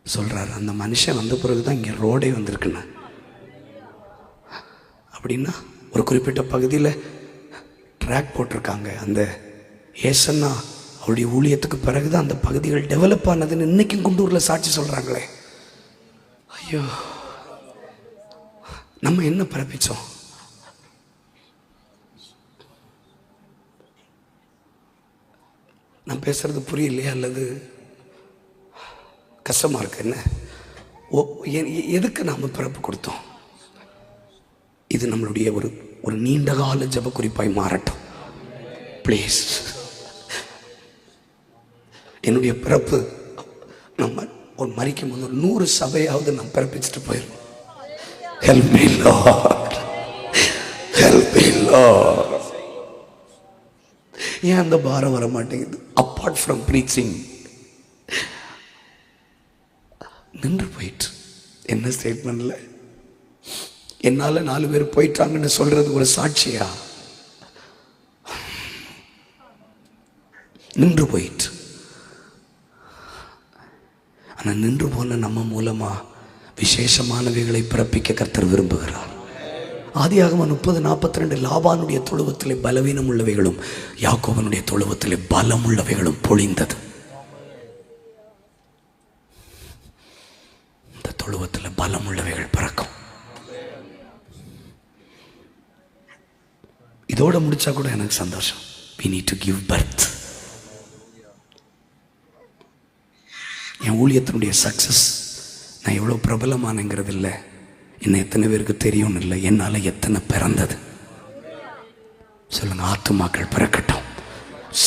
சொல்கிறார், அந்த மனுஷன் வந்த பிறகு தான் இங்கே ரோடே வந்திருக்குண்ணா. அப்படின்னா ஒரு குறிப்பிட்ட பகுதியில் ட்ராக் போட்டிருக்காங்க. அந்த ஏசன்னா அவருடைய ஊழியத்துக்கு பிறகுதான் அந்த பகுதிகள் டெவலப் ஆனதுன்னு இன்னைக்கும் குண்டூரில் சாட்சி சொல்கிறாங்களே. ஐயோ, நம்ம என்ன பிறப்பிச்சோம்? நான் பேசுறது புரியலையா அல்லது கஷ்டமாக இருக்கு? என்ன எதுக்கு நாம் பிறப்பு கொடுத்தோம்? இது நம்மளுடைய ஒரு நீண்ட கால ஜெப குறிப்பாய் மாறட்டும் ப்ளீஸ். என்னுடைய பிறப்பு நம்ம ஒரு மரிக்கும் போது 100 சபையாவது நான் பிறப்பிச்சுட்டு போயிடும். Help me Lord, help me Lord. ஏன் அந்த பாரம் வர மாட்டேங்குது? அப்பார்ட் ஃப்ரம் ப்ரீச்சிங் நின்று போயிட்டு என்ன ஸ்டேட்மெண்ட்ல என்னால் 4 பேர் போயிட்டாங்கன்னு சொல்றது ஒரு சாட்சியா? நின்று போயிட்டு. ஆனால் நின்று போன நம்ம மூலமா விசேஷமானவைகளை பிறப்பிக்க கர்த்தர் விரும்புகிறார். ஆதியாகமம் 30:42 லாபானுடைய தொழுவத்திலே பலவீனம் உள்ளவைகளும் யாக்கோபனுடைய தொழுவத்திலே பலம் உள்ளவைகளும் பொழிந்தது. இந்த தொழுவத்தில் பலம் உள்ளவைகள் பிறக்கும். இதோட முடிச்சா கூட எனக்கு சந்தோஷம். we need to give birth. என் ஊழியத்தினுடைய சக்சஸ் நான் எவ்வளோ பிரபலமானங்கிறது இல்லை, என்ன எத்தனை பேருக்கு தெரியும் இல்லை, என்னால் எத்தனை பிறந்தது சொல்லுங்க. ஆத்துமாக்கள் பிறக்கட்டும்,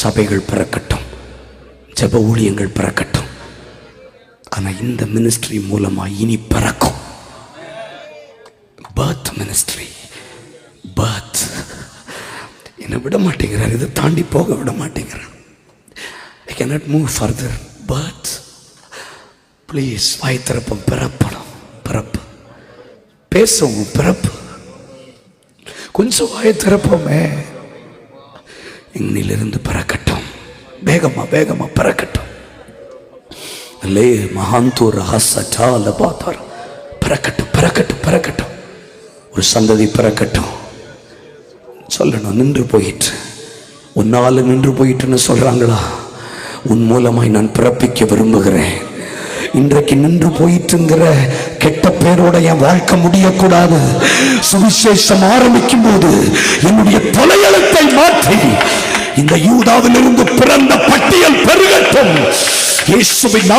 சபைகள் பிறக்கட்டும், ஜெப ஊழியங்கள் பிறக்கட்டும். ஆனால் இந்த மினிஸ்ட்ரி மூலமா இனி பிறக்கும் பர்த் மினிஸ்ட்ரி. பர்த் என்னை விட மாட்டேங்கிறார், இதை தாண்டி போக விட மாட்டேங்கிறார். I cannot move further. Birth. Please வாய் திறப்போம். பிறப்பணும், பிறப்பு பேசுவோம், பிறப்பு கொஞ்சம் வாயை திறப்போமே. இன்னிலிருந்து பிறக்கட்டும், வேகமா வேகமா பிறக்கட்டும். லே மகாந்தூர் ஹசட்டால பார்த்தார். பிறக்கட்டும் பிறக்கட்டும் பிறக்கட்டும், ஒரு சந்ததி பிறக்கட்டும். சொல்லணும், நின்று போயிட்டு உன்னால நின்று போயிட்டுன்னு சொல்றாங்களா? உன் மூலமாய் நான் பிறப்பிக்க விரும்புகிறேன். இன்றைக்கு நின்று போயிட்டுங்கிற கெட்ட பேரோட என் வாழ்க்கை முடியக்கூடாது. சுவிசேஷம் ஆரம்பிக்கும் போது என்னுடைய தலையெழுத்தை மாற்றி இந்த யூதாவிலிருந்து பிறந்த பட்டியல் பெருகட்டும். இயேசுவின்